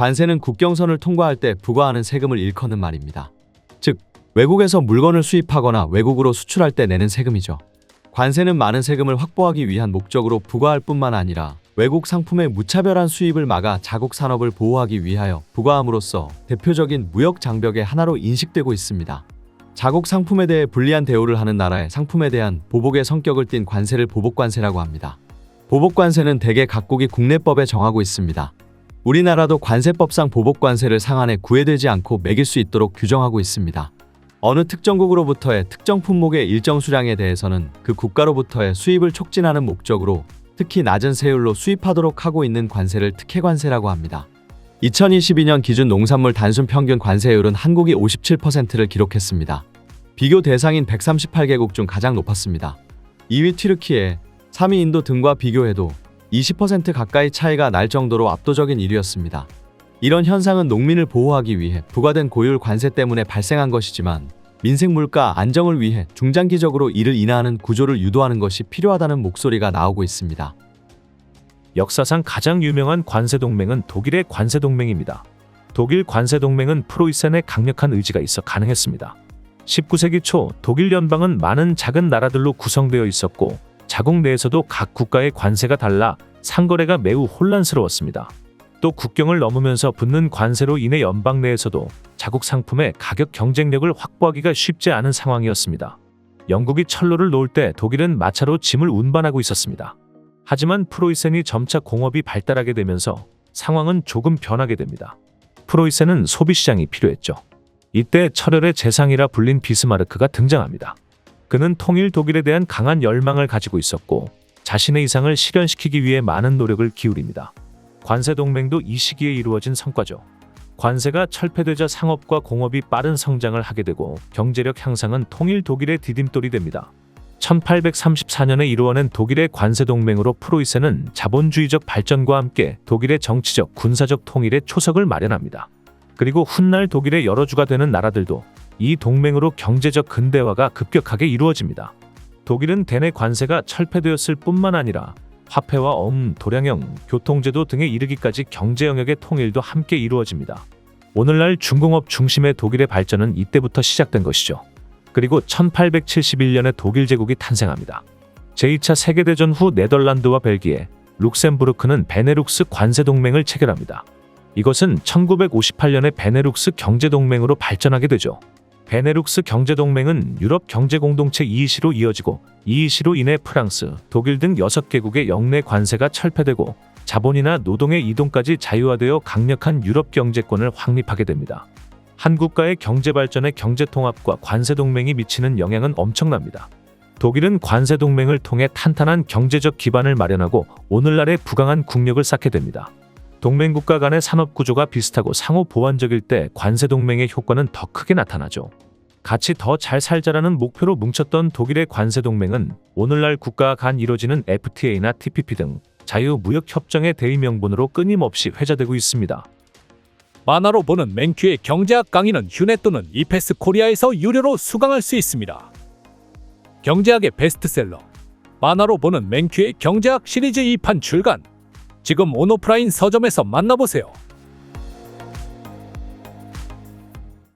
관세는 국경선을 통과할 때 부과하는 세금을 일컫는 말입니다. 즉, 외국에서 물건을 수입하거나 외국으로 수출할 때 내는 세금이죠. 관세는 많은 세금을 확보하기 위한 목적으로 부과할 뿐만 아니라 외국 상품의 무차별한 수입을 막아 자국 산업을 보호하기 위하여 부과함으로써 대표적인 무역 장벽의 하나로 인식되고 있습니다. 자국 상품에 대해 불리한 대우를 하는 나라의 상품에 대한 보복의 성격을 띤 관세를 보복관세라고 합니다. 보복관세는 대개 각국이 국내법에 정하고 있습니다. 우리나라도 관세법상 보복관세를 상한에 구애되지 않고 매길 수 있도록 규정하고 있습니다. 어느 특정국으로부터의 특정 품목의 일정 수량에 대해서는 그 국가로부터의 수입을 촉진하는 목적으로 특히 낮은 세율로 수입하도록 하고 있는 관세를 특혜관세라고 합니다. 2022년 기준 농산물 단순 평균 관세율은 한국이 57%를 기록했습니다. 비교 대상인 138개국 중 가장 높았습니다. 2위 튀르키예, 3위 인도 등과 비교해도 20% 가까이 차이가 날 정도로 압도적인 1위였습니다. 이런 현상은 농민을 보호하기 위해 부과된 고율 관세 때문에 발생한 것이지만 민생 물가 안정을 위해 중장기적으로 이를 인하하는 구조를 유도하는 것이 필요하다는 목소리가 나오고 있습니다. 역사상 가장 유명한 관세동맹은 독일의 관세동맹입니다. 독일 관세동맹은 프로이센의 강력한 의지가 있어 가능했습니다. 19세기 초 독일 연방은 많은 작은 나라들로 구성되어 있었고 자국 내에서도 각 국가의 관세가 달라 상거래가 매우 혼란스러웠습니다. 또 국경을 넘으면서 붙는 관세로 인해 연방 내에서도 자국 상품의 가격 경쟁력을 확보하기가 쉽지 않은 상황이었습니다. 영국이 철로를 놓을 때 독일은 마차로 짐을 운반하고 있었습니다. 하지만 프로이센이 점차 공업이 발달하게 되면서 상황은 조금 변하게 됩니다. 프로이센은 소비시장이 필요했죠. 이때 철혈의 재상이라 불린 비스마르크가 등장합니다. 그는 통일 독일에 대한 강한 열망을 가지고 있었고 자신의 이상을 실현시키기 위해 많은 노력을 기울입니다. 관세동맹도 이 시기에 이루어진 성과죠. 관세가 철폐되자 상업과 공업이 빠른 성장을 하게 되고 경제력 향상은 통일 독일의 디딤돌이 됩니다. 1834년에 이루어낸 독일의 관세동맹으로 프로이센은 자본주의적 발전과 함께 독일의 정치적, 군사적 통일의 초석을 마련합니다. 그리고 훗날 독일의 여러 주가 되는 나라들도 이 동맹으로 경제적 근대화가 급격하게 이루어집니다. 독일은 대내 관세가 철폐되었을 뿐만 아니라 화폐와 도량형, 교통제도 등에 이르기까지 경제 영역의 통일도 함께 이루어집니다. 오늘날 중공업 중심의 독일의 발전은 이때부터 시작된 것이죠. 그리고 1871년에 독일 제국이 탄생합니다. 제2차 세계대전 후 네덜란드와 벨기에, 룩셈부르크는 베네룩스 관세동맹을 체결합니다. 이것은 1958년에 베네룩스 경제동맹으로 발전하게 되죠. 베네룩스 경제동맹은 유럽 경제공동체 EEC로 이어지고 EEC로 인해 프랑스, 독일 등 6개국의 영내 관세가 철폐되고 자본이나 노동의 이동까지 자유화되어 강력한 유럽 경제권을 확립하게 됩니다. 한 국가의 경제발전에 경제통합과 관세동맹이 미치는 영향은 엄청납니다. 독일은 관세동맹을 통해 탄탄한 경제적 기반을 마련하고 오늘날의 부강한 국력을 쌓게 됩니다. 동맹국가 간의 산업구조가 비슷하고 상호 보완적일 때 관세동맹의 효과는 더 크게 나타나죠. 같이 더 잘 살자라는 목표로 뭉쳤던 독일의 관세동맹은 오늘날 국가 간 이뤄지는 FTA나 TPP 등 자유무역협정의 대의 명분으로 끊임없이 회자되고 있습니다. 만화로 보는 맨큐의 경제학 강의는 휴넷 또는 이패스 코리아에서 유료로 수강할 수 있습니다. 경제학의 베스트셀러 만화로 보는 맨큐의 경제학 시리즈 2판 출간 지금 온오프라인 서점에서 만나보세요.